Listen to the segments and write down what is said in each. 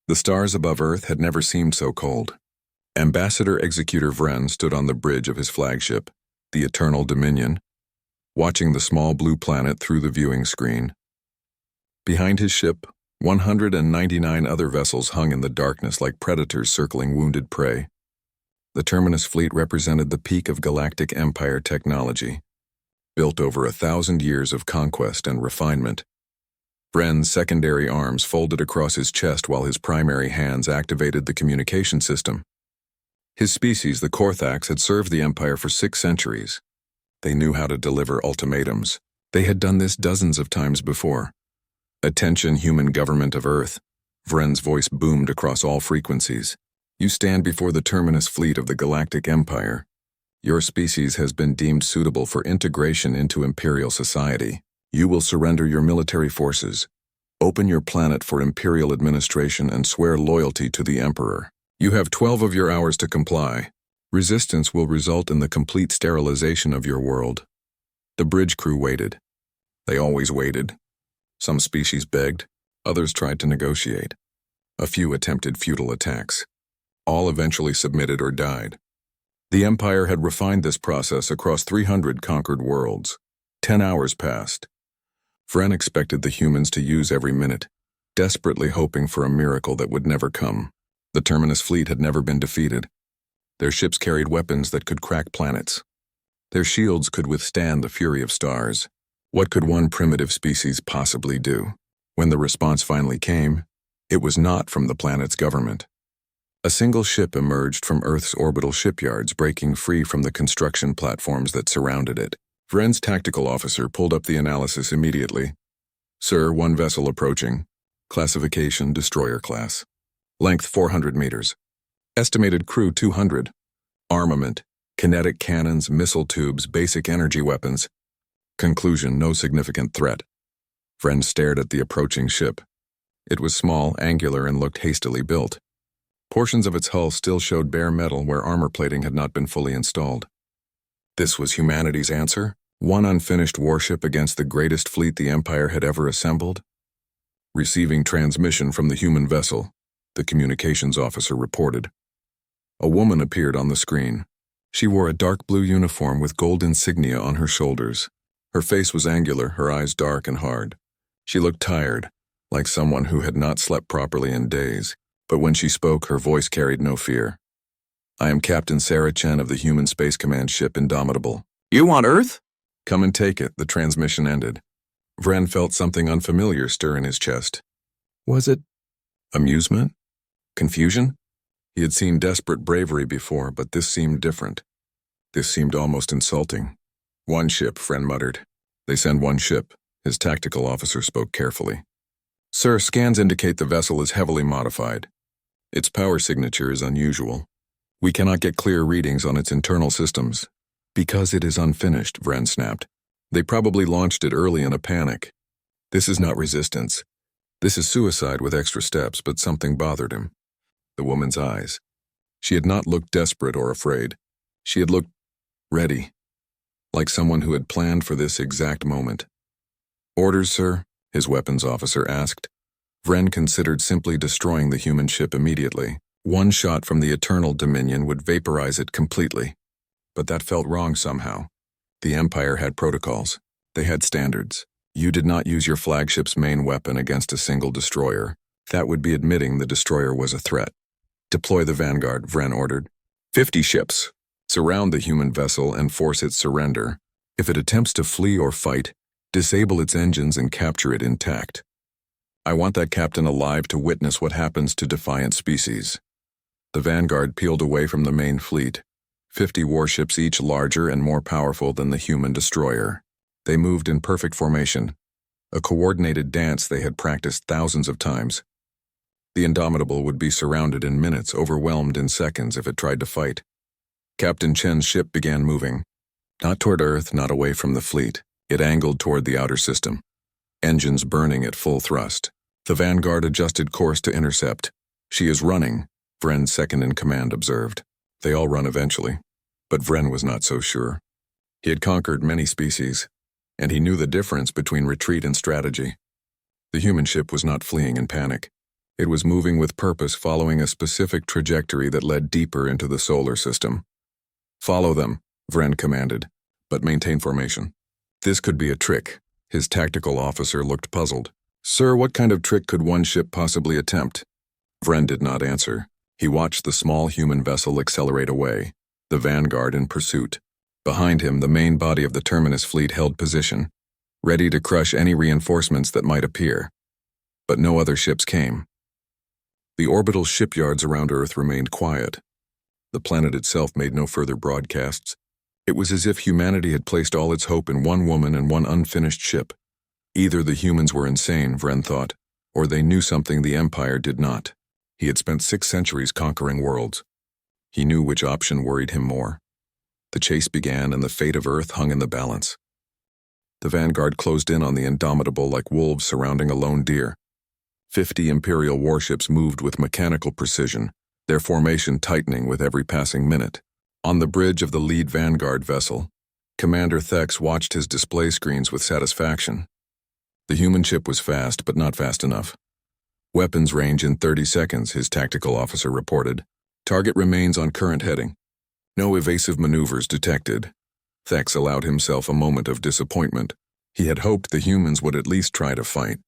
The stars above Earth had never seemed so cold. Ambassador Executor Vren stood on the bridge of his flagship, the Eternal Dominion, watching the small blue planet through the viewing screen. Behind his ship, 199 other vessels hung in the darkness like predators circling wounded prey. The Terminus fleet represented the peak of Galactic Empire technology, built over 1,000 years of conquest and refinement. Vren's secondary arms folded across his chest while his primary hands activated the communication system. His species, the Korthax, had served the Empire for 6 centuries. They knew how to deliver ultimatums. They had done this dozens of times before. "Attention, human government of Earth." Vren's voice boomed across all frequencies. "You stand before the Terminus fleet of the Galactic Empire. Your species has been deemed suitable for integration into Imperial society. You will surrender your military forces, open your planet for Imperial administration, and swear loyalty to the Emperor. You have 12 of your hours to comply. Resistance will result in the complete sterilization of your world." The bridge crew waited. They always waited. Some species begged, others tried to negotiate. A few attempted futile attacks. All eventually submitted or died. The Empire had refined this process across 300 conquered worlds. 10 hours passed. Vren expected the humans to use every minute, desperately hoping for a miracle that would never come. The Terminus fleet had never been defeated. Their ships carried weapons that could crack planets. Their shields could withstand the fury of stars. What could one primitive species possibly do? When the response finally came, it was not from the planet's government. A single ship emerged from Earth's orbital shipyards, breaking free from the construction platforms that surrounded it. Vren's tactical officer pulled up the analysis immediately. "Sir, one vessel approaching. Classification, destroyer class. Length 400 meters. Estimated crew 200. Armament, kinetic cannons, missile tubes, basic energy weapons. Conclusion, no significant threat." Vren stared at the approaching ship. It was small, angular, and looked hastily built. Portions of its hull still showed bare metal where armor plating had not been fully installed. This was humanity's answer? One unfinished warship against the greatest fleet the Empire had ever assembled? "Receiving transmission from the human vessel," the communications officer reported. A woman appeared on the screen. She wore a dark blue uniform with gold insignia on her shoulders. Her face was angular, her eyes dark and hard. She looked tired, like someone who had not slept properly in days, but when she spoke, her voice carried no fear. "I am Captain Sarah Chen of the Human Space Command ship Indomitable." "You want Earth?" "Come and take it," the transmission ended. Vren felt something unfamiliar stir in his chest. Was it amusement? Confusion? He had seen desperate bravery before, but this seemed different. This seemed almost insulting. "One ship," Vren muttered. "They send one ship," his tactical officer spoke carefully. "Sir, scans indicate the vessel is heavily modified. Its power signature is unusual. We cannot get clear readings on its internal systems." "Because it is unfinished," Vren snapped. "They probably launched it early in a panic. This is not resistance. This is suicide with extra steps," but something bothered him. The woman's eyes. She had not looked desperate or afraid. She had looked ready, like someone who had planned for this exact moment. "Orders, sir?" his weapons officer asked. Vren considered simply destroying the human ship immediately. One shot from the Eternal Dominion would vaporize it completely. But that felt wrong somehow. The Empire had protocols. They had standards. You did not use your flagship's main weapon against a single destroyer. That would be admitting the destroyer was a threat. "Deploy the Vanguard," Vren ordered. 50 ships. Surround the human vessel and force its surrender. If it attempts to flee or fight, disable its engines and capture it intact. I want that captain alive to witness what happens to defiant species. The Vanguard peeled away from the main fleet, 50 warships each larger and more powerful than the human destroyer. They moved in perfect formation, a coordinated dance they had practiced thousands of times. The Indomitable would be surrounded in minutes, overwhelmed in seconds if it tried to fight. Captain Chen's ship began moving, not toward Earth, not away from the fleet. It angled toward the outer system, engines burning at full thrust. The Vanguard adjusted course to intercept. "She is running," Vren's second-in-command observed. They all run eventually, but Vren was not so sure. He had conquered many species, and he knew the difference between retreat and strategy. The human ship was not fleeing in panic. It was moving with purpose, following a specific trajectory that led deeper into the solar system. "Follow them," Vren commanded, "but maintain formation." This could be a trick. His tactical officer looked puzzled. "Sir, what kind of trick could one ship possibly attempt?" Vren did not answer. He watched the small human vessel accelerate away, the vanguard in pursuit. Behind him, the main body of the Terminus fleet held position, ready to crush any reinforcements that might appear. But no other ships came. The orbital shipyards around Earth remained quiet. The planet itself made no further broadcasts. It was as if humanity had placed all its hope in one woman and one unfinished ship. Either the humans were insane, Vren thought, or they knew something the Empire did not. He had spent 6 centuries conquering worlds. He knew which option worried him more. The chase began, and the fate of Earth hung in the balance. The vanguard closed in on the Indomitable like wolves surrounding a lone deer. 50 Imperial warships moved with mechanical precision, their formation tightening with every passing minute. On the bridge of the lead vanguard vessel, Commander Thex watched his display screens with satisfaction. The human ship was fast, but not fast enough. "Weapons range in 30 seconds, his tactical officer reported. "Target remains on current heading. No evasive maneuvers detected." Thex allowed himself a moment of disappointment. He had hoped the humans would at least try to fight.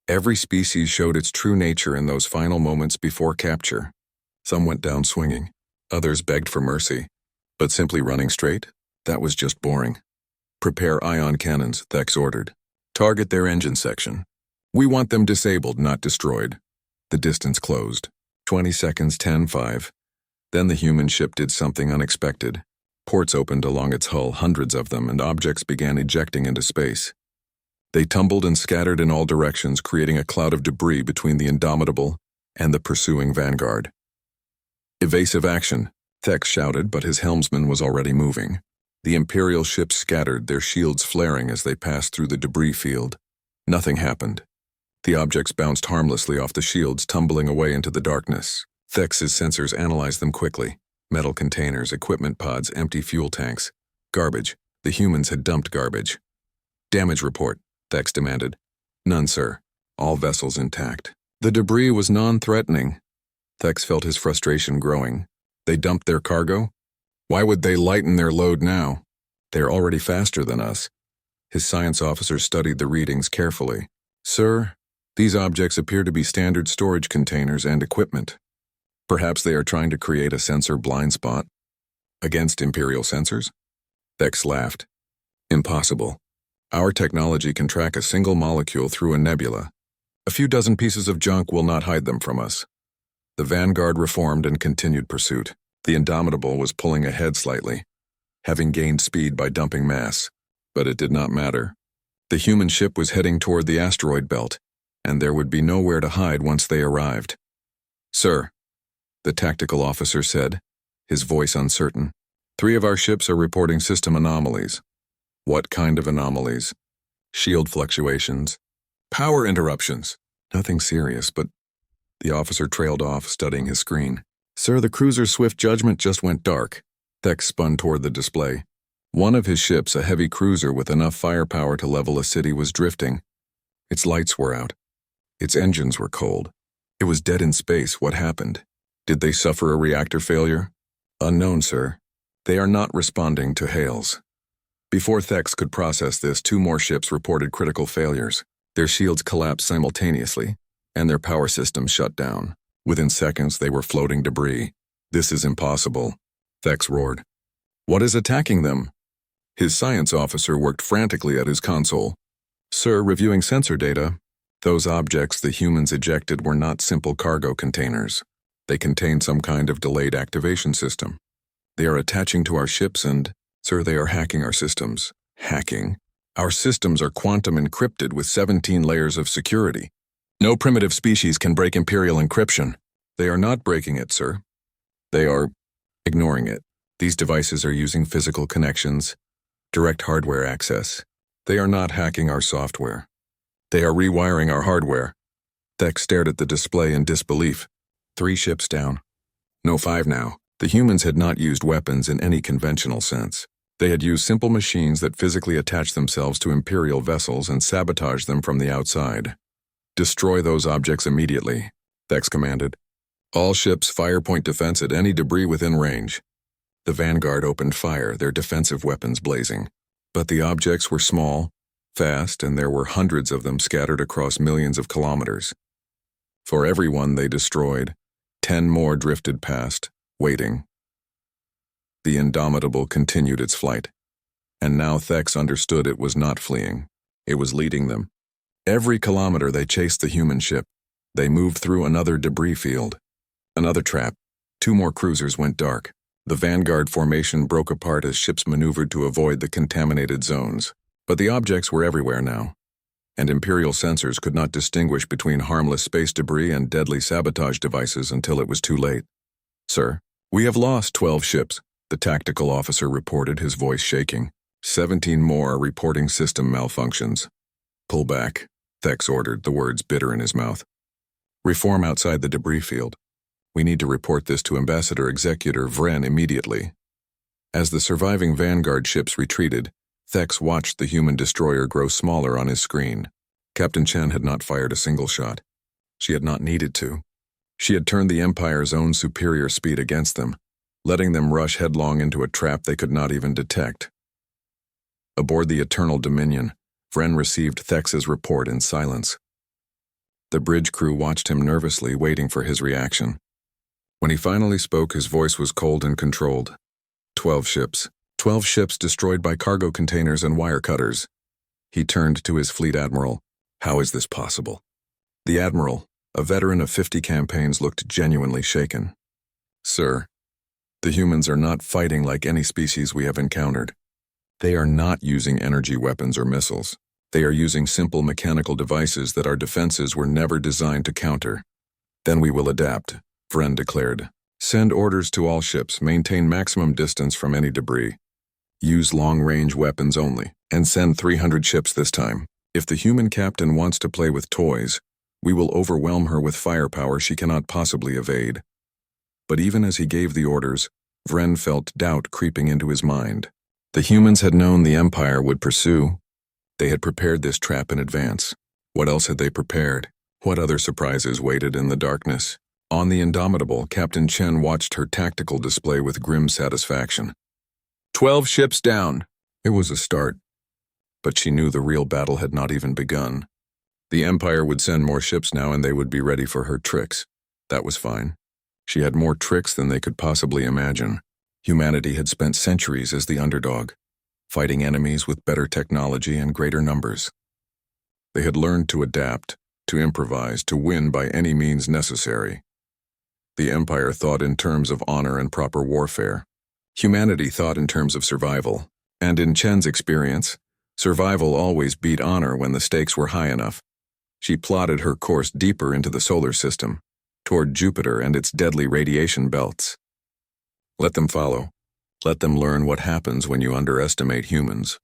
Every species showed its true nature in those final moments before capture. Some went down swinging. Others begged for mercy. But simply running straight? That was just boring. "Prepare ion cannons," Thex ordered. "Target their engine section. We want them disabled, not destroyed." The distance closed. 20 seconds, 10-5. Then the human ship did something unexpected. Ports opened along its hull, hundreds of them, and objects began ejecting into space. They tumbled and scattered in all directions, creating a cloud of debris between the Indomitable and the pursuing vanguard. "Evasive action," Thex shouted, but his helmsman was already moving. The Imperial ships scattered, their shields flaring as they passed through the debris field. Nothing happened. The objects bounced harmlessly off the shields, tumbling away into the darkness. Thex's sensors analyzed them quickly. Metal containers, equipment pods, empty fuel tanks. Garbage. The humans had dumped garbage. "Damage report," Thex demanded. "None, sir. All vessels intact." The debris was non-threatening. Thex felt his frustration growing. They dumped their cargo? Why would they lighten their load now? They're already faster than us. His science officer studied the readings carefully. "Sir, these objects appear to be standard storage containers and equipment. Perhaps they are trying to create a sensor blind spot." "Against Imperial sensors?" Thex laughed. "Impossible. Our technology can track a single molecule through a nebula. A few dozen pieces of junk will not hide them from us." The vanguard reformed and continued pursuit. The Indomitable was pulling ahead slightly, having gained speed by dumping mass. But it did not matter. The human ship was heading toward the asteroid belt, and there would be nowhere to hide once they arrived. "Sir," the tactical officer said, his voice uncertain, "3 of our ships are reporting system anomalies." "What kind of anomalies?" "Shield fluctuations. Power interruptions." "Nothing serious, but—" The officer trailed off, studying his screen. "Sir, the cruiser's swift judgment just went dark." Thex spun toward the display. One of his ships, a heavy cruiser with enough firepower to level a city, was drifting. Its lights were out. Its engines were cold. It was dead in space. What happened? Did they suffer a reactor failure? "Unknown, sir. They are not responding to hails." Before Thex could process this, 2 more ships reported critical failures. Their shields collapsed simultaneously, and their power systems shut down. Within seconds, they were floating debris. "This is impossible," Thex roared. "What is attacking them?" His science officer worked frantically at his console. "Sir, reviewing sensor data, those objects the humans ejected were not simple cargo containers. They contained some kind of delayed activation system. They are attaching to our ships and, sir, they are hacking our systems." "Hacking? Our systems are quantum encrypted with 17 layers of security. No primitive species can break Imperial encryption." "They are not breaking it, sir. They are ignoring it. These devices are using physical connections, direct hardware access. They are not hacking our software. They are rewiring our hardware." Thex stared at the display in disbelief. 3 ships down. No, 5 now. The humans had not used weapons in any conventional sense. They had used simple machines that physically attached themselves to Imperial vessels and sabotaged them from the outside. "Destroy those objects immediately," Thex commanded. All ships fire point defense at any debris within range. The Vanguard opened fire, their defensive weapons blazing. But the objects were small, fast, and there were hundreds of them scattered across millions of kilometers. For every one they destroyed, 10 more drifted past, waiting. The Indomitable continued its flight. And now Thex understood it was not fleeing. It was leading them. Every kilometer they chased the human ship. They moved through another debris field. Another trap. 2 more cruisers went dark. The Vanguard formation broke apart as ships maneuvered to avoid the contaminated zones. But the objects were everywhere now, and Imperial sensors could not distinguish between harmless space debris and deadly sabotage devices until it was too late. Sir, we have lost 12 ships, the tactical officer reported, his voice shaking. 17 more are reporting system malfunctions. Pull back, Thex ordered, the words bitter in his mouth. Reform outside the debris field. We need to report this to Ambassador Executor Vren immediately. As the surviving Vanguard ships retreated, Thex watched the human destroyer grow smaller on his screen. Captain Chen had not fired a single shot. She had not needed to. She had turned the Empire's own superior speed against them, letting them rush headlong into a trap they could not even detect. Aboard the Eternal Dominion, Vren received Thex's report in silence. The bridge crew watched him nervously, waiting for his reaction. When he finally spoke, his voice was cold and controlled. 12 ships. 12 ships destroyed by cargo containers and wire cutters. He turned to his fleet admiral. How is this possible? The admiral, a veteran of 50 campaigns, looked genuinely shaken. Sir, the humans are not fighting like any species we have encountered. They are not using energy weapons or missiles. They are using simple mechanical devices that our defenses were never designed to counter. Then we will adapt, Vren declared. Send orders to all ships, maintain maximum distance from any debris. Use long-range weapons only, and send 300 ships this time. If the human captain wants to play with toys, we will overwhelm her with firepower she cannot possibly evade. But even as he gave the orders, Vren felt doubt creeping into his mind. The humans had known the Empire would pursue. They had prepared this trap in advance. What else had they prepared? What other surprises waited in the darkness? On the Indomitable, Captain Chen watched her tactical display with grim satisfaction. 12 ships down. It was a start. But she knew the real battle had not even begun. The Empire would send more ships now, and they would be ready for her tricks. That was fine. She had more tricks than they could possibly imagine. Humanity had spent centuries as the underdog, fighting enemies with better technology and greater numbers. They had learned to adapt, to improvise, to win by any means necessary. The Empire thought in terms of honor and proper warfare. Humanity thought in terms of survival. And in Chen's experience, survival always beat honor when the stakes were high enough. She plotted her course deeper into the solar system, toward Jupiter and its deadly radiation belts. Let them follow. Let them learn what happens when you underestimate humans.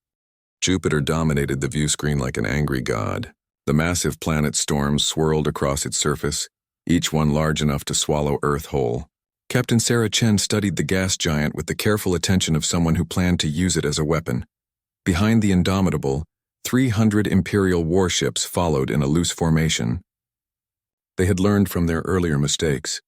Jupiter dominated the view screen like an angry god. The massive planet storms swirled across its surface, each one large enough to swallow Earth whole. Captain Sarah Chen studied the gas giant with the careful attention of someone who planned to use it as a weapon. Behind the Indomitable, 300 Imperial warships followed in a loose formation. They had learned from their earlier mistakes.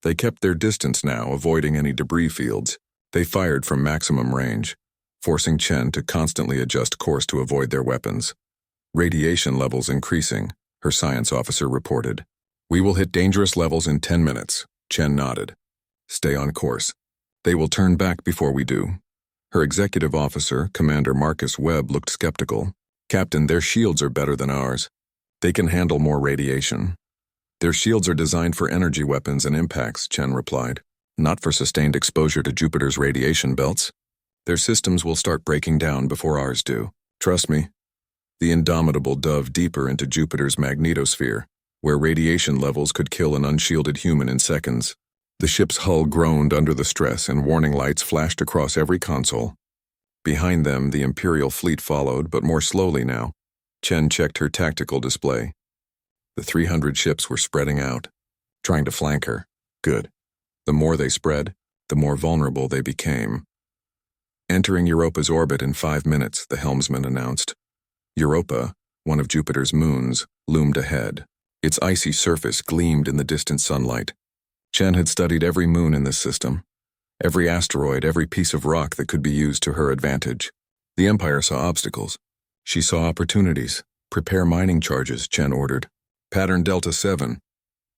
They kept their distance now, avoiding any debris fields. They fired from maximum range, forcing Chen to constantly adjust course to avoid their weapons. Radiation levels increasing, her science officer reported. We will hit dangerous levels in 10 minutes, Chen nodded. Stay on course. They will turn back before we do. Her executive officer, Commander Marcus Webb, looked skeptical. Captain, their shields are better than ours. They can handle more radiation. Their shields are designed for energy weapons and impacts, Chen replied. Not for sustained exposure to Jupiter's radiation belts. Their systems will start breaking down before ours do. Trust me. The Indomitable dove deeper into Jupiter's magnetosphere, where radiation levels could kill an unshielded human in seconds. The ship's hull groaned under the stress, and warning lights flashed across every console. Behind them, the Imperial fleet followed, but more slowly now. Chen checked her tactical display. The 300 ships were spreading out, trying to flank her. Good. The more they spread, the more vulnerable they became. Entering Europa's orbit in 5 minutes, the helmsman announced. Europa, one of Jupiter's moons, loomed ahead, Its icy surface gleamed in the distant sunlight. Chen had studied every moon in this system, every asteroid, every piece of rock that could be used to her advantage. The Empire saw obstacles. She saw opportunities. Prepare mining charges, Chen ordered. Pattern Delta 7.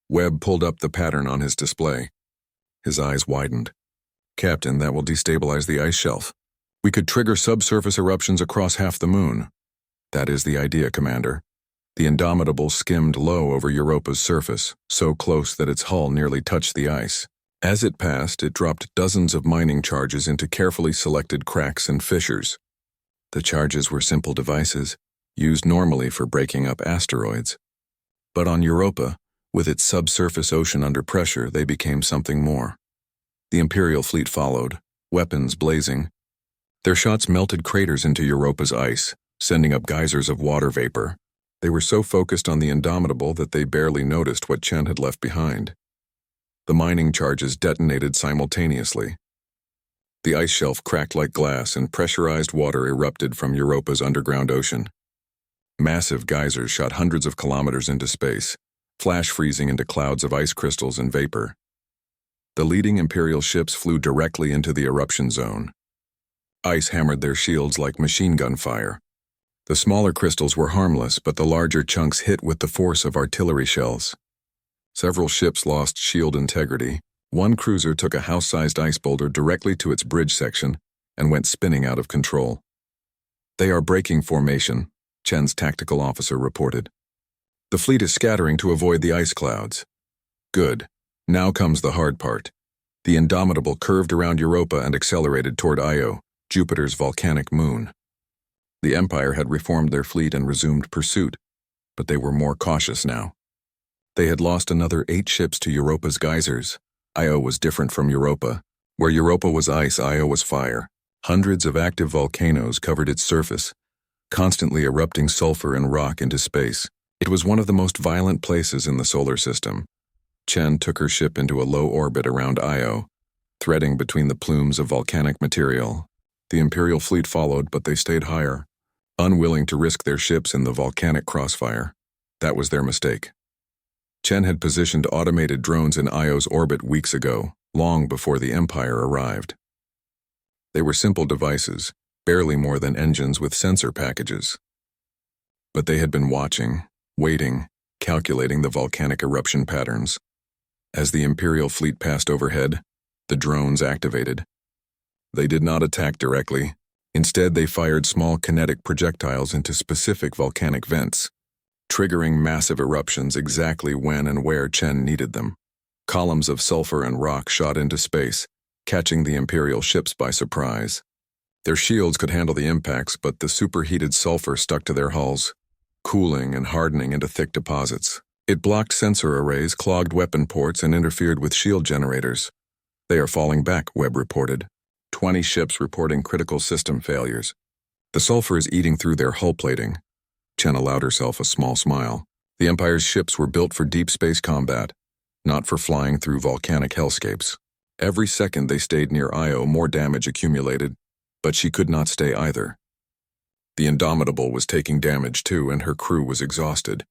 Webb pulled up the pattern on his display. His eyes widened. Captain, that will destabilize the ice shelf. We could trigger subsurface eruptions across half the moon. That is the idea, Commander. The Indomitable skimmed low over Europa's surface, so close that its hull nearly touched the ice. As it passed, it dropped dozens of mining charges into carefully selected cracks and fissures. The charges were simple devices, used normally for breaking up asteroids. But on Europa, with its subsurface ocean under pressure, they became something more. The Imperial fleet followed, weapons blazing. Their shots melted craters into Europa's ice, sending up geysers of water vapor. They were so focused on the Indomitable that they barely noticed what Chen had left behind. The mining charges detonated simultaneously. The ice shelf cracked like glass and pressurized water erupted from Europa's underground ocean. Massive geysers shot hundreds of kilometers into space, flash freezing into clouds of ice crystals and vapor. The leading Imperial ships flew directly into the eruption zone. Ice hammered their shields like machine gun fire. The smaller crystals were harmless, but the larger chunks hit with the force of artillery shells. Several ships lost shield integrity. One cruiser took a house-sized ice boulder directly to its bridge section and went spinning out of control. They are breaking formation, Chen's tactical officer reported. The fleet is scattering to avoid the ice clouds. Good. Now comes the hard part. The Indomitable curved around Europa and accelerated toward Io, Jupiter's volcanic moon. The Empire had reformed their fleet and resumed pursuit, but they were more cautious now. They had lost another 8 ships to Europa's geysers. Io was different from Europa. Where Europa was ice, Io was fire. Hundreds of active volcanoes covered its surface, constantly erupting sulfur and rock into space. It was one of the most violent places in the solar system. Chen took her ship into a low orbit around Io, threading between the plumes of volcanic material. The Imperial fleet followed, but they stayed higher, unwilling to risk their ships in the volcanic crossfire. That was their mistake. Chen had positioned automated drones in Io's orbit weeks ago, long before the Empire arrived. They were simple devices, barely more than engines with sensor packages. But they had been watching, waiting, calculating the volcanic eruption patterns. As the Imperial fleet passed overhead, the drones activated. They did not attack directly. Instead, they fired small kinetic projectiles into specific volcanic vents, triggering massive eruptions exactly when and where Chen needed them. Columns of sulfur and rock shot into space, catching the Imperial ships by surprise. Their shields could handle the impacts, but the superheated sulfur stuck to their hulls, cooling and hardening into thick deposits. It blocked sensor arrays, clogged weapon ports, and interfered with shield generators. They are falling back, Webb reported. 20 ships reporting critical system failures. The sulfur is eating through their hull plating. Chen allowed herself a small smile. The Empire's ships were built for deep space combat, not for flying through volcanic hellscapes. Every second they stayed near Io, more damage accumulated, but she could not stay either. The Indomitable was taking damage too, and her crew was exhausted.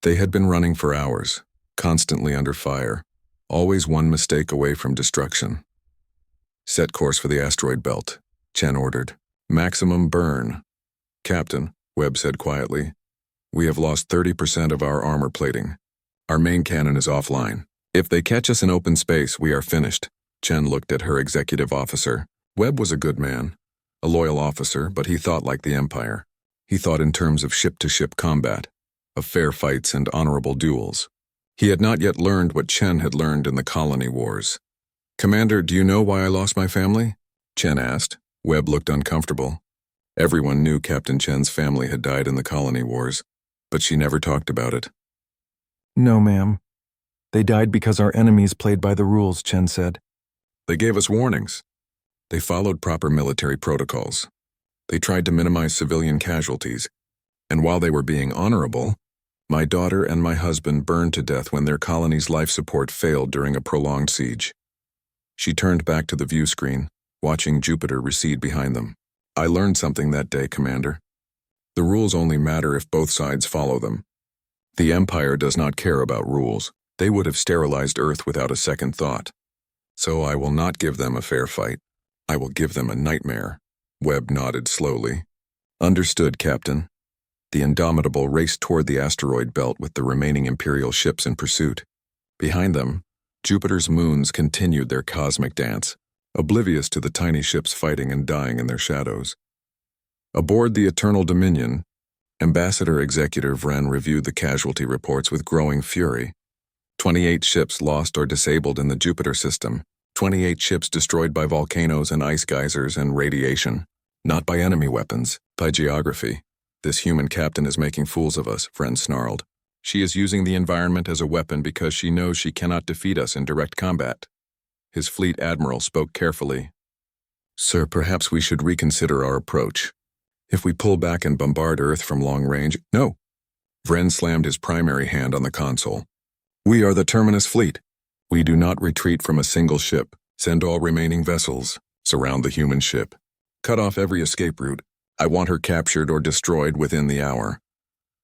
They had been running for hours, constantly under fire, always one mistake away from destruction. Set course for the asteroid belt, Chen ordered. Maximum burn. Captain, Webb said quietly, we have lost 30% of our armor plating. Our main cannon is offline. If they catch us in open space, we are finished. Chen looked at her executive officer. Webb was a good man, a loyal officer, but he thought like the Empire. He thought in terms of ship-to-ship combat, of fair fights and honorable duels. He had not yet learned what Chen had learned in the colony wars. Commander, do you know why I lost my family? Chen asked. Webb looked uncomfortable. Everyone knew Captain Chen's family had died in the colony wars, but she never talked about it. No, ma'am. They died because our enemies played by the rules, Chen said. They gave us warnings. They followed proper military protocols. They tried to minimize civilian casualties, and while they were being honorable, my daughter and my husband burned to death when their colony's life support failed during a prolonged siege. She turned back to the view screen, watching Jupiter recede behind them. I learned something that day, Commander. The rules only matter if both sides follow them. The Empire does not care about rules. They would have sterilized Earth without a second thought. So I will not give them a fair fight. I will give them a nightmare. Webb nodded slowly. Understood, Captain. The Indomitable raced toward the asteroid belt with the remaining Imperial ships in pursuit. Behind them, Jupiter's moons continued their cosmic dance, oblivious to the tiny ships fighting and dying in their shadows. Aboard the Eternal Dominion, Ambassador Executor Vren reviewed the casualty reports with growing fury. 28 ships lost or disabled in the Jupiter system, 28 ships destroyed by volcanoes and ice geysers and radiation. Not by enemy weapons, by geography. This human captain is making fools of us, Vren snarled. She is using the environment as a weapon because she knows she cannot defeat us in direct combat. His fleet admiral spoke carefully. Sir, perhaps we should reconsider our approach. If we pull back and bombard Earth from long range— No! Vren slammed his primary hand on the console. We are the Terminus fleet. We do not retreat from a single ship. Send all remaining vessels. Surround the human ship. Cut off every escape route. I want her captured or destroyed within the hour.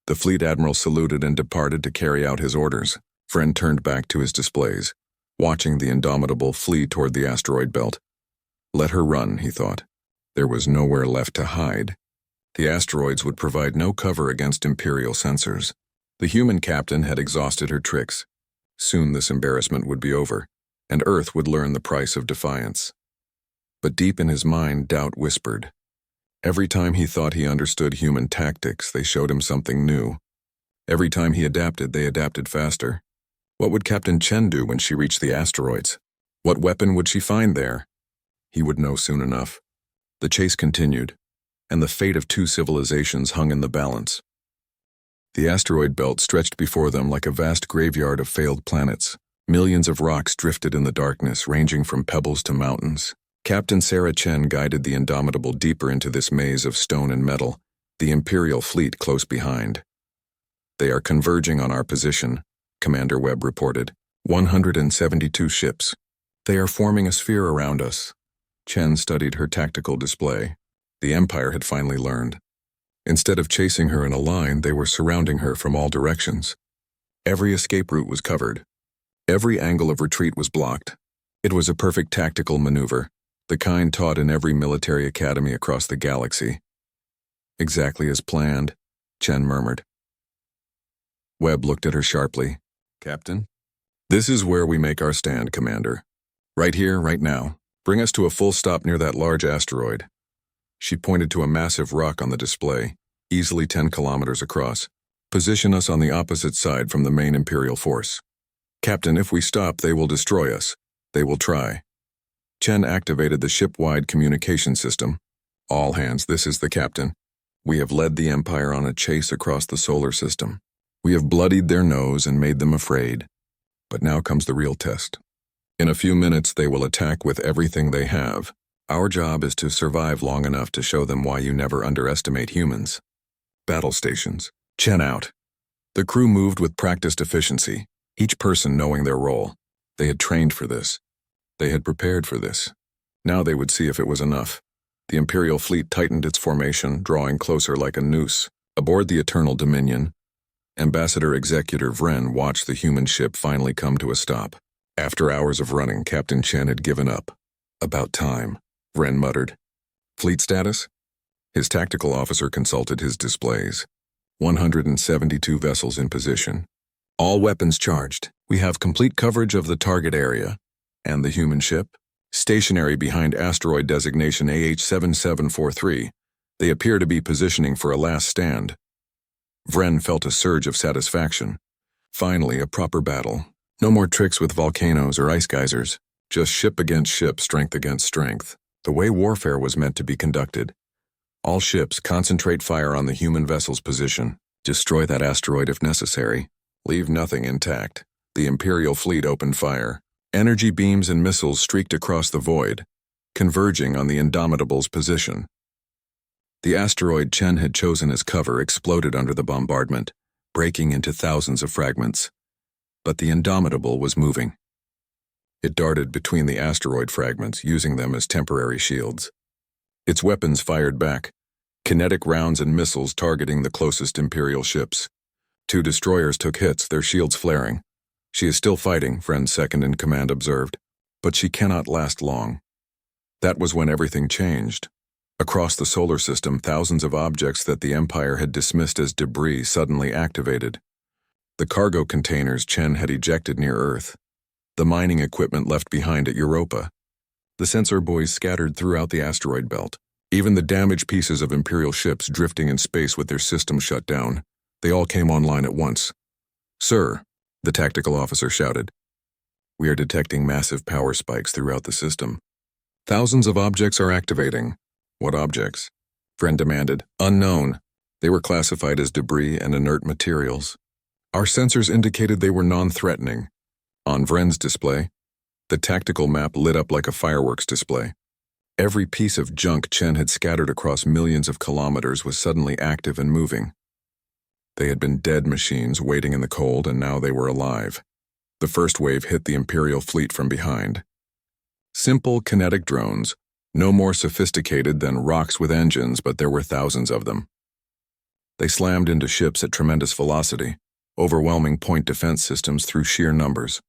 The fleet admiral saluted and departed to carry out his orders. Vren turned back to his displays, watching the Indomitable flee toward the asteroid belt. Let her run, he thought. There was nowhere left to hide. The asteroids would provide no cover against Imperial sensors. The human captain had exhausted her tricks. Soon this embarrassment would be over, and Earth would learn the price of defiance. But deep in his mind, doubt whispered. Every time he thought he understood human tactics, they showed him something new. Every time he adapted, they adapted faster. What would Captain Chen do when she reached the asteroids? What weapon would she find there? He would know soon enough. The chase continued, and the fate of two civilizations hung in the balance. The asteroid belt stretched before them like a vast graveyard of failed planets. Millions of rocks drifted in the darkness, ranging from pebbles to mountains. Captain Sarah Chen guided the Indomitable deeper into this maze of stone and metal, the Imperial fleet close behind. They are converging on our position, Commander Webb reported. 172 ships. They are forming a sphere around us. Chen studied her tactical display. The Empire had finally learned. Instead of chasing her in a line, they were surrounding her from all directions. Every escape route was covered. Every angle of retreat was blocked. It was a perfect tactical maneuver, the kind taught in every military academy across the galaxy. Exactly as planned, Chen murmured. Webb looked at her sharply. Captain? This is where we make our stand, Commander. Right here, right now. Bring us to a full stop near that large asteroid. She pointed to a massive rock on the display, easily 10 kilometers across. Position us on the opposite side from the main Imperial force. Captain, if we stop, they will destroy us. They will try. Chen activated the ship-wide communication system. All hands, this is the captain. We have led the Empire on a chase across the solar system. We have bloodied their nose and made them afraid. But now comes the real test. In a few minutes, they will attack with everything they have. Our job is to survive long enough to show them why you never underestimate humans. Battle stations. Chen out. The crew moved with practiced efficiency, each person knowing their role. They had trained for this. They had prepared for this. Now they would see if it was enough. The Imperial fleet tightened its formation, drawing closer like a noose. Aboard the Eternal Dominion, Ambassador Executor Vren watched the human ship finally come to a stop. After hours of running, Captain Chen had given up. About time, Vren muttered. Fleet status? His tactical officer consulted his displays. 172 vessels in position. All weapons charged. We have complete coverage of the target area. And the human ship? Stationary behind asteroid designation AH-7743. They appear to be positioning for a last stand. Vren felt a surge of satisfaction. Finally, a proper battle. No more tricks with volcanoes or ice geysers. Just ship against ship, strength against strength. The way warfare was meant to be conducted. All ships concentrate fire on the human vessel's position. Destroy that asteroid if necessary. Leave nothing intact. The Imperial fleet opened fire. Energy beams and missiles streaked across the void, converging on the Indomitable's position. The asteroid Chen had chosen as cover exploded under the bombardment, breaking into thousands of fragments. But the Indomitable was moving. It darted between the asteroid fragments, using them as temporary shields. Its weapons fired back, kinetic rounds and missiles targeting the closest Imperial ships. Two destroyers took hits, their shields flaring. She is still fighting, Vren's second-in-command observed, but she cannot last long. That was when everything changed. Across the solar system, thousands of objects that the Empire had dismissed as debris suddenly activated. The cargo containers Chen had ejected near Earth. The mining equipment left behind at Europa. The sensor buoys scattered throughout the asteroid belt. Even the damaged pieces of Imperial ships drifting in space with their systems shut down. They all came online at once. "Sir," the tactical officer shouted. "We are detecting massive power spikes throughout the system. Thousands of objects are activating." "What objects?" Vren demanded. "Unknown. They were classified as debris and inert materials. Our sensors indicated they were non-threatening." On Vren's display, the tactical map lit up like a fireworks display. Every piece of junk Chen had scattered across millions of kilometers was suddenly active and moving. They had been dead machines waiting in the cold, and now they were alive. The first wave hit the Imperial fleet from behind. Simple kinetic drones, no more sophisticated than rocks with engines, but there were thousands of them. They slammed into ships at tremendous velocity, overwhelming point defense systems through sheer numbers.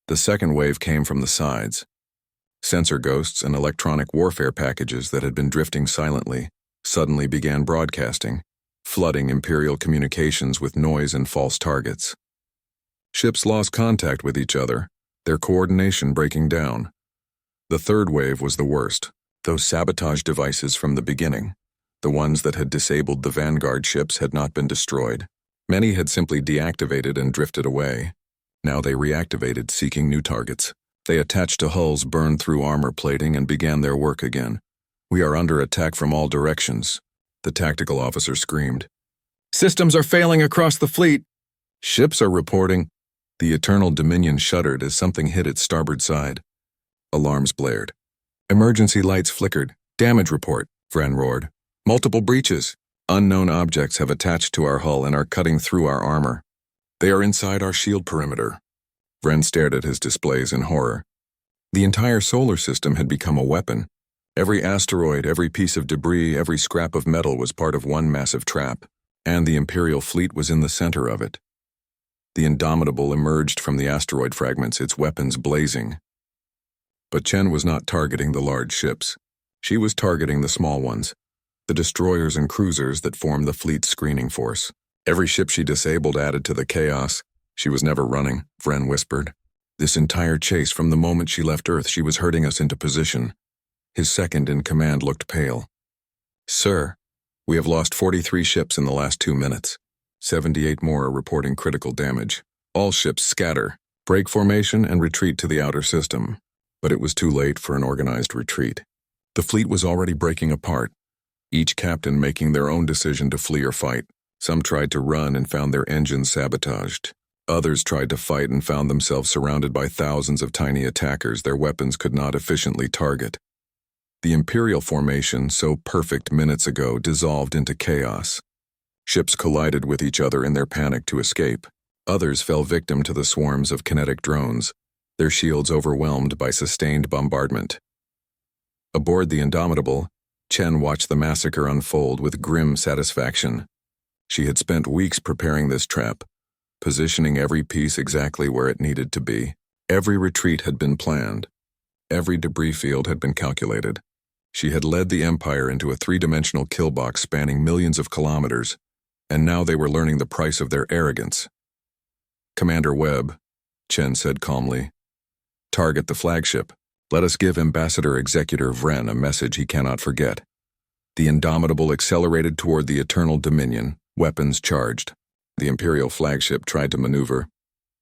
The second wave came from the sides. Sensor ghosts and electronic warfare packages that had been drifting silently suddenly began broadcasting, flooding Imperial communications with noise and false targets. Ships lost contact with each other, their coordination breaking down. The third wave was the worst. Those sabotage devices from the beginning, the ones that had disabled the Vanguard ships, had not been destroyed. Many had simply deactivated and drifted away. Now they reactivated, seeking new targets. They attached to hulls, burned through armor plating, and began their work again. "We are under attack from all directions," the tactical officer screamed. "Systems are failing across the fleet." "Ships are reporting." The Eternal Dominion shuddered as something hit its starboard side. Alarms blared. Emergency lights flickered. "Damage report," Vren roared. "Multiple breaches. Unknown objects have attached to our hull and are cutting through our armor. They are inside our shield perimeter." Vren stared at his displays in horror. The entire solar system had become a weapon. Every asteroid, every piece of debris, every scrap of metal was part of one massive trap, and the Imperial fleet was in the center of it. The Indomitable emerged from the asteroid fragments, its weapons blazing. But Chen was not targeting the large ships. She was targeting the small ones, the destroyers and cruisers that formed the fleet's screening force. Every ship she disabled added to the chaos. "She was never running," Vren whispered. "This entire chase, from the moment she left Earth, she was herding us into position." His second-in-command looked pale. "Sir, we have lost 43 ships in the last 2 minutes. 78 more are reporting critical damage. All ships scatter, break formation, and retreat to the outer system." But it was too late for an organized retreat. The fleet was already breaking apart, each captain making their own decision to flee or fight. Some tried to run and found their engines sabotaged. Others tried to fight and found themselves surrounded by thousands of tiny attackers their weapons could not efficiently target. The Imperial formation, so perfect minutes ago, dissolved into chaos. Ships collided with each other in their panic to escape. Others fell victim to the swarms of kinetic drones, their shields overwhelmed by sustained bombardment. Aboard the Indomitable, Chen watched the massacre unfold with grim satisfaction. She had spent weeks preparing this trap, positioning every piece exactly where it needed to be. Every retreat had been planned. Every debris field had been calculated. She had led the Empire into a 3-dimensional kill box spanning millions of kilometers, and now they were learning the price of their arrogance. "Commander Webb," Chen said calmly, "target the flagship. Let us give Ambassador Executor Vren a message he cannot forget." The Indomitable accelerated toward the Eternal Dominion, weapons charged. The Imperial flagship tried to maneuver,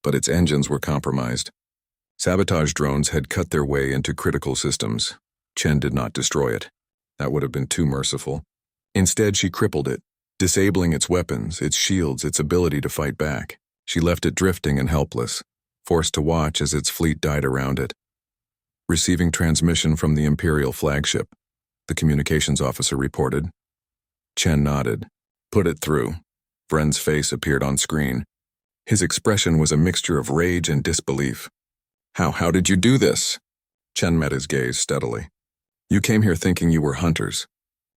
but its engines were compromised. Sabotage drones had cut their way into critical systems. Chen did not destroy it. That would have been too merciful. Instead, she crippled it, disabling its weapons, its shields, its ability to fight back. She left it drifting and helpless, forced to watch as its fleet died around it. Receiving transmission from the Imperial flagship, the communications officer reported. Chen nodded. "Put it through." Vren's face appeared on screen. His expression was a mixture of rage and disbelief. How did you do this?" Chen met his gaze steadily. "You came here thinking you were hunters.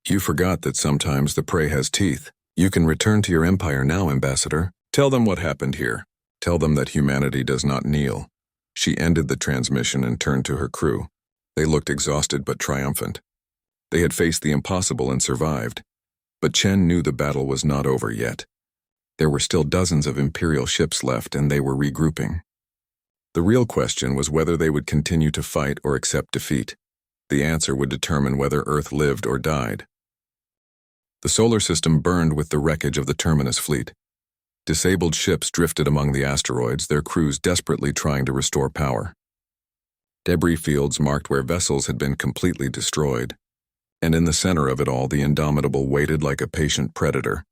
You forgot that sometimes the prey has teeth. You can return to your empire now, Ambassador. Tell them what happened here. Tell them that humanity does not kneel. She ended the transmission and turned to her crew. They looked exhausted but triumphant. They had faced the impossible and survived. But Chen knew the battle was not over yet. There were still dozens of Imperial ships left, and they were regrouping. The real question was whether they would continue to fight or accept defeat. The answer would determine whether Earth lived or died. The solar system burned with the wreckage of the Terminus fleet. Disabled ships drifted among the asteroids, their crews desperately trying to restore power. Debris fields marked where vessels had been completely destroyed. And in the center of it all, the Indomitable waited like a patient predator.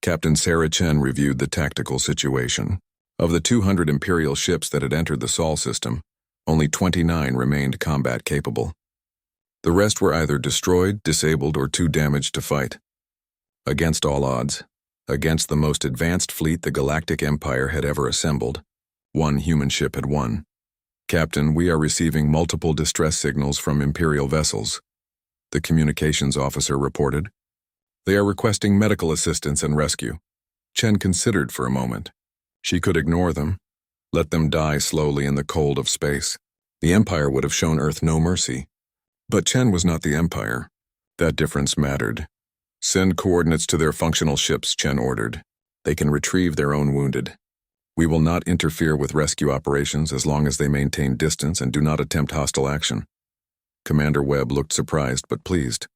Captain Sarah Chen reviewed the tactical situation. Of the 200 Imperial ships that had entered the Sol system, only 29 remained combat-capable. The rest were either destroyed, disabled, or too damaged to fight. Against all odds, against the most advanced fleet the Galactic Empire had ever assembled, one human ship had won. "Captain, we are receiving multiple distress signals from Imperial vessels," the communications officer reported. "They are requesting medical assistance and rescue." Chen considered for a moment. She could ignore them, let them die slowly in the cold of space. The Empire would have shown Earth no mercy. But Chen was not the Empire. That difference mattered. "Send coordinates to their functional ships," Chen ordered. "They can retrieve their own wounded. We will not interfere with rescue operations as long as they maintain distance and do not attempt hostile action." Commander Webb looked surprised but pleased.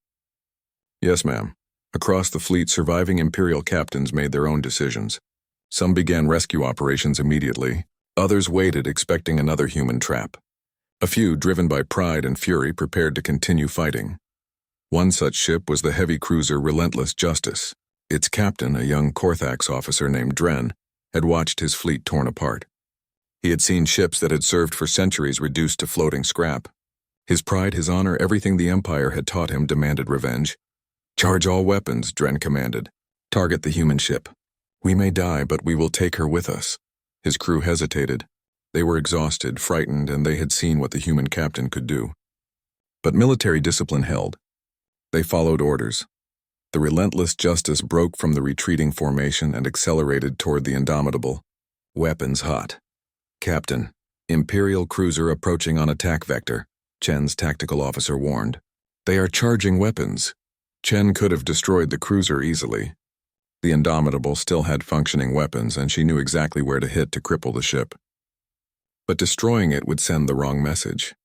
"Yes, ma'am." Across the fleet, surviving Imperial captains made their own decisions. Some began rescue operations immediately. Others waited, expecting another human trap. A few, driven by pride and fury, prepared to continue fighting. One such ship was the heavy cruiser Relentless Justice. Its captain, a young Korthax officer named Dren, had watched his fleet torn apart. He had seen ships that had served for centuries reduced to floating scrap. His pride, his honor, everything the Empire had taught him demanded revenge. "Charge all weapons," Dren commanded. "Target the human ship. We may die, but we will take her with us." His crew hesitated. They were exhausted, frightened, and they had seen what the human captain could do. But military discipline held. They followed orders. The Relentless Justice broke from the retreating formation and accelerated toward the Indomitable. Weapons hot. "Captain, Imperial cruiser approaching on attack vector," Chen's tactical officer warned. "They are charging weapons." Chen could have destroyed the cruiser easily. The Indomitable still had functioning weapons, and she knew exactly where to hit to cripple the ship. But destroying it would send the wrong message.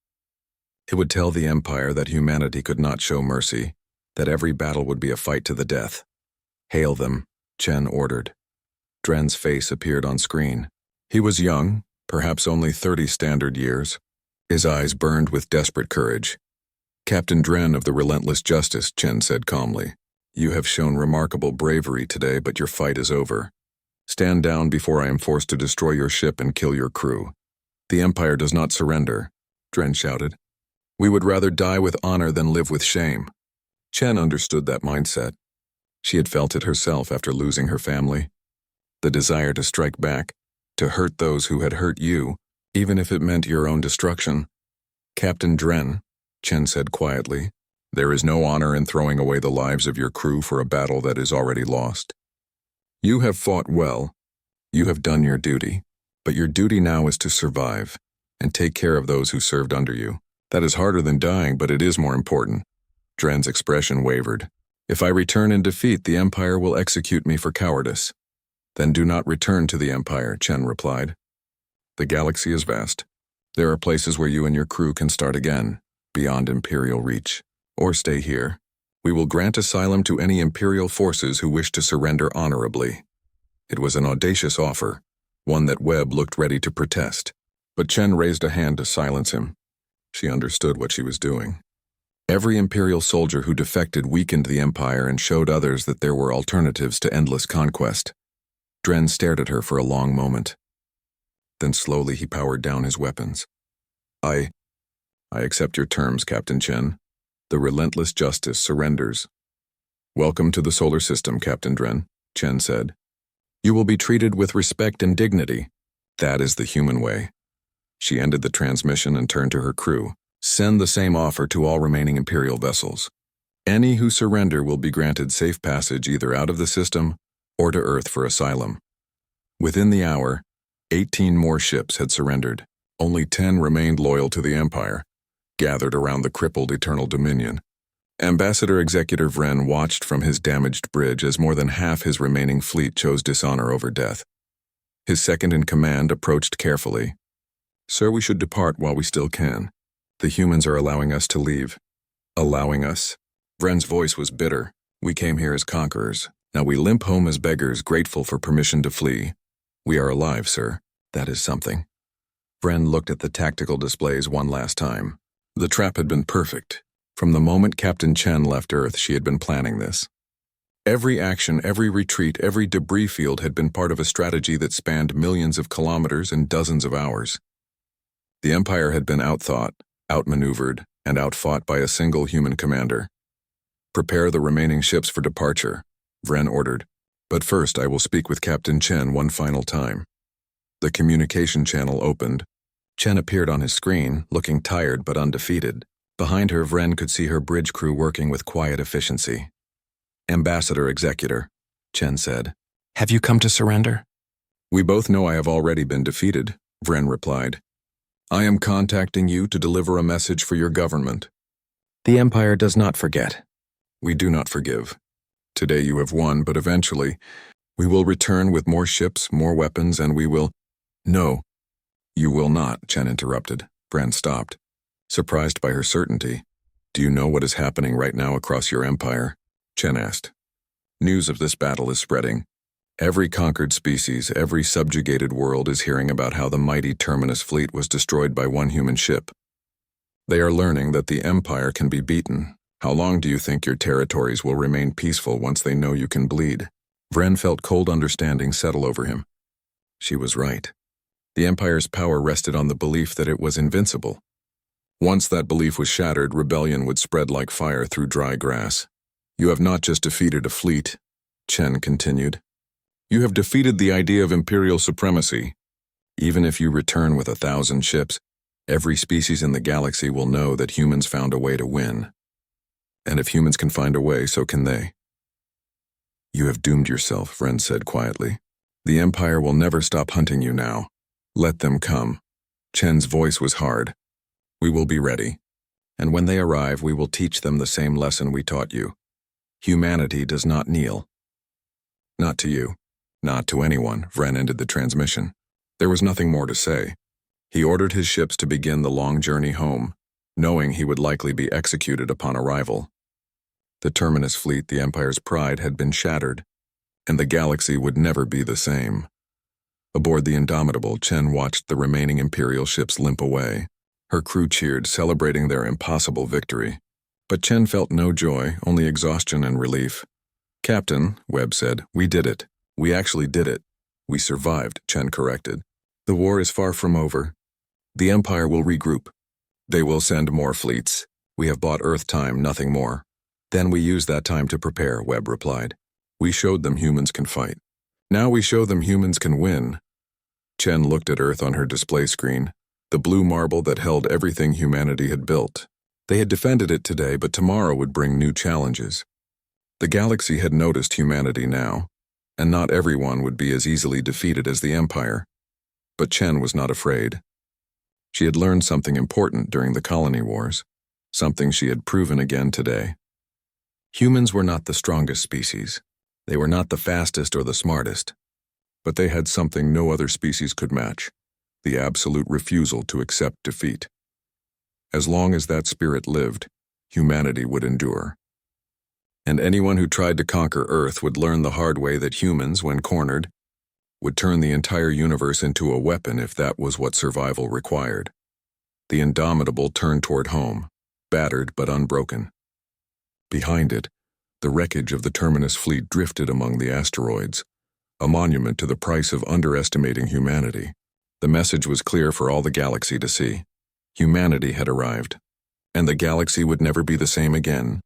It would tell the Empire that humanity could not show mercy, that every battle would be a fight to the death. "Hail them," Chen ordered. Dren's face appeared on screen. He was young, perhaps only 30 standard years. His eyes burned with desperate courage. "Captain Dren of the Relentless Justice," Chen said calmly. "You have shown remarkable bravery today, but your fight is over. Stand down before I am forced to destroy your ship and kill your crew." "The Empire does not surrender," Dren shouted. "We would rather die with honor than live with shame." Chen understood that mindset. She had felt it herself after losing her family. The desire to strike back, to hurt those who had hurt you, even if it meant your own destruction. "Captain Dren," Chen said quietly, "there is no honor in throwing away the lives of your crew for a battle that is already lost. You have fought well. You have done your duty. But your duty now is to survive and take care of those who served under you. That is harder than dying, but it is more important." Dren's expression wavered. "If I return in defeat, the Empire will execute me for cowardice." "Then do not return to the Empire," Chen replied. "The galaxy is vast. There are places where you and your crew can start again, beyond Imperial reach. Or stay here. We will grant asylum to any Imperial forces who wish to surrender honorably." It was an audacious offer, one that Webb looked ready to protest. But Chen raised a hand to silence him. She understood what she was doing. Every Imperial soldier who defected weakened the Empire and showed others that there were alternatives to endless conquest. Dren stared at her for a long moment. Then slowly he powered down his weapons. I accept your terms, Captain Chen. The Relentless Justice surrenders." "Welcome to the solar system, Captain Dren," Chen said. "You will be treated with respect and dignity. That is the human way." She ended the transmission and turned to her crew. "Send the same offer to all remaining Imperial vessels. Any who surrender will be granted safe passage either out of the system or to Earth for asylum." Within the hour, 18 more ships had surrendered. Only 10 remained loyal to the Empire, gathered around the crippled Eternal Dominion. Ambassador Executor Vren watched from his damaged bridge as more than half his remaining fleet chose dishonor over death. His second-in-command approached carefully. "Sir, we should depart while we still can. The humans are allowing us to leave." "Allowing us?" Vren's voice was bitter. "We came here as conquerors. Now we limp home as beggars, grateful for permission to flee. We are alive, sir. That is something." Vren looked at the tactical displays one last time. The trap had been perfect. From the moment Captain Chen left Earth, she had been planning this. Every action, every retreat, every debris field had been part of a strategy that spanned millions of kilometers and dozens of hours. The Empire had been outthought, outmaneuvered, and outfought by a single human commander. "Prepare the remaining ships for departure," Vren ordered. "But first I will speak with Captain Chen one final time." The communication channel opened. Chen appeared on his screen, looking tired but undefeated. Behind her, Vren could see her bridge crew working with quiet efficiency. "Ambassador Executor," Chen said. "Have you come to surrender?" "We both know I have already been defeated," Vren replied. "I am contacting you to deliver a message for your government." "The Empire does not forget." "We do not forgive. Today you have won, but eventually we will return with more ships, more weapons, and we will—" "No, you will not," Chen interrupted. Vren stopped, surprised by her certainty. "Do you know what is happening right now across your empire?" Chen asked. "News of this battle is spreading. Every conquered species, every subjugated world is hearing about how the mighty Terminus fleet was destroyed by one human ship. They are learning that the Empire can be beaten. How long do you think your territories will remain peaceful once they know you can bleed?" Vren felt cold understanding settle over him. She was right. The Empire's power rested on the belief that it was invincible. Once that belief was shattered, rebellion would spread like fire through dry grass. "You have not just defeated a fleet," Chen continued. "You have defeated the idea of imperial supremacy. Even if you return with 1,000 ships, every species in the galaxy will know that humans found a way to win. And if humans can find a way, so can they." "You have doomed yourself," Vren said quietly. "The Empire will never stop hunting you now. Let them come." Chen's voice was hard. "We will be ready. And when they arrive, we will teach them the same lesson we taught you. Humanity does not kneel." "Not to you. Not to anyone," Vren ended the transmission. There was nothing more to say. He ordered his ships to begin the long journey home, knowing he would likely be executed upon arrival. The Terminus fleet, the Empire's pride, had been shattered, and the galaxy would never be the same. Aboard the Indomitable, Chen watched the remaining Imperial ships limp away. Her crew cheered, celebrating their impossible victory. But Chen felt no joy, only exhaustion and relief. "Captain," Webb said, "we did it. We actually did it." "We survived," Chen corrected. "The war is far from over. The Empire will regroup. They will send more fleets. We have bought Earth time, nothing more." "Then we use that time to prepare," Webb replied. "We showed them humans can fight. Now we show them humans can win." Chen looked at Earth on her display screen, the blue marble that held everything humanity had built. They had defended it today, but tomorrow would bring new challenges. The galaxy had noticed humanity now, and not everyone would be as easily defeated as the Empire. But Chen was not afraid. She had learned something important during the colony wars, something she had proven again today. Humans were not the strongest species. They were not the fastest or the smartest. But they had something no other species could match: the absolute refusal to accept defeat. As long as that spirit lived, humanity would endure. And anyone who tried to conquer Earth would learn the hard way that humans, when cornered, would turn the entire universe into a weapon if that was what survival required. The Indomitable turned toward home, battered but unbroken. Behind it, the wreckage of the Terminus fleet drifted among the asteroids, a monument to the price of underestimating humanity. The message was clear for all the galaxy to see. Humanity had arrived, and the galaxy would never be the same again